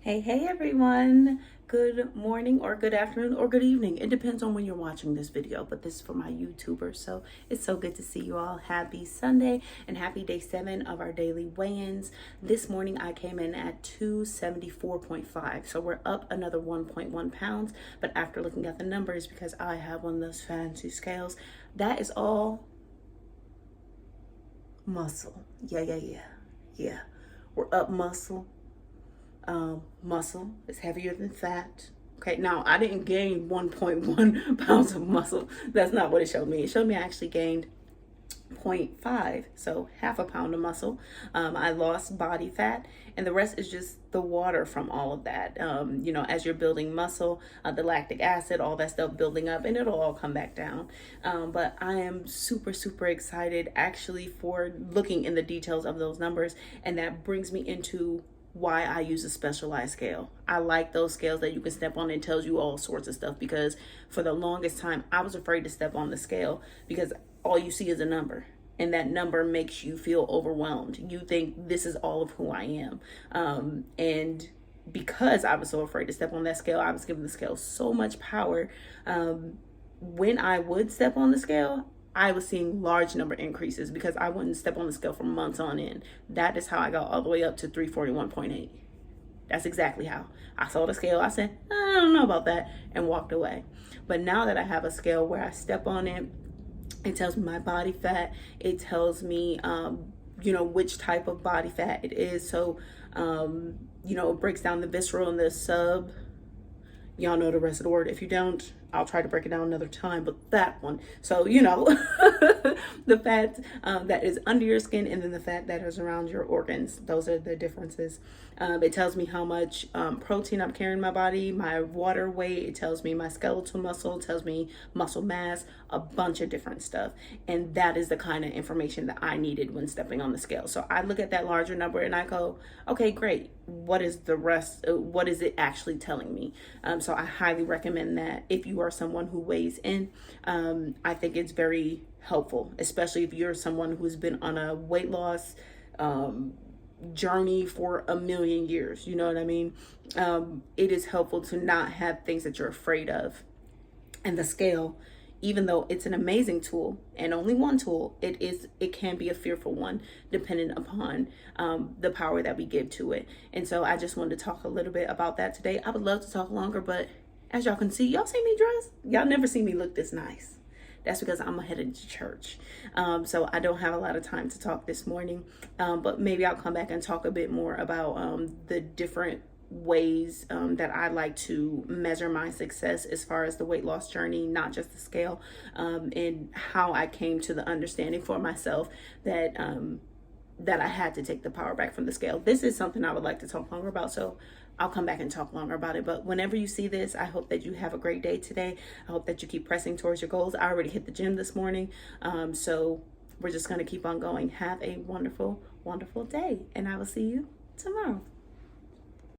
Hey everyone. Good morning or good afternoon or good evening. It depends on when you're watching this video, but this is for my YouTubers. So it's so good to see you all. Happy Sunday and happy day 7 of our daily weigh-ins. This morning I came in at 274.5. So we're up another 1.1 pounds. But after looking at the numbers, because I have one of those fancy scales, that is all muscle. Yeah. We're up muscle. Muscle is heavier than fat. Okay, now I didn't gain 1.1 pounds of muscle. That's not what it showed me. It showed me I actually gained 0.5, so half a pound of muscle. I lost body fat, and the rest is just the water from all of that. As you're building muscle, the lactic acid, all that stuff building up, and it'll all come back down. But I am super excited actually for looking in the details of those numbers, and that brings me into why I use a specialized scale. I like those scales that you can step on and tells you all sorts of stuff, because for the longest time I was afraid to step on the scale because all you see is a number, and that number makes you feel overwhelmed. You think this is all of who I am. And because I was so afraid to step on that scale, I was giving the scale so much power. When I would step on the scale, I was seeing large number increases because I wouldn't step on the scale for months on end. That is how I got all the way up to 341.8. That's exactly how. I saw the scale, I said, I don't know about that, and walked away. But now that I have a scale where I step on it, it tells me my body fat. It tells me, which type of body fat it is. So, it breaks down the visceral and the sub. Y'all know the rest of the word. If you don't, I'll try to break it down another time, but that one. So, the fat that is under your skin, and then the fat that is around your organs. Those are the differences. It tells me how much protein I'm carrying in my body, my water weight. It tells me my skeletal muscle. It tells me muscle mass, a bunch of different stuff. And that is the kind of information that I needed when stepping on the scale. So I look at that larger number and I go, okay, great. What is the rest? What is it actually telling me? So I highly recommend that if you are someone who weighs in. I think it's very helpful, especially if you're someone who's been on a weight loss journey for a million years. You know what I mean? It is helpful to not have things that you're afraid of. And the scale, even though it's an amazing tool and only one tool, it can be a fearful one depending upon the power that we give to it. And so I just wanted to talk a little bit about that today. I would love to talk longer, but as y'all can see, y'all see me dressed? Y'all never see me look this nice. That's because I'm headed to church. So I don't have a lot of time to talk this morning, but maybe I'll come back and talk a bit more about the different ways that I like to measure my success as far as the weight loss journey, not just the scale, and how I came to the understanding for myself that I had to take the power back from the scale. This is something I would like to talk longer about, so I'll come back and talk longer about it. But whenever you see this, I hope that you have a great day today. I hope that you keep pressing towards your goals. I already hit the gym this morning, so we're just going to keep on going. Have a wonderful day, and I will see you tomorrow.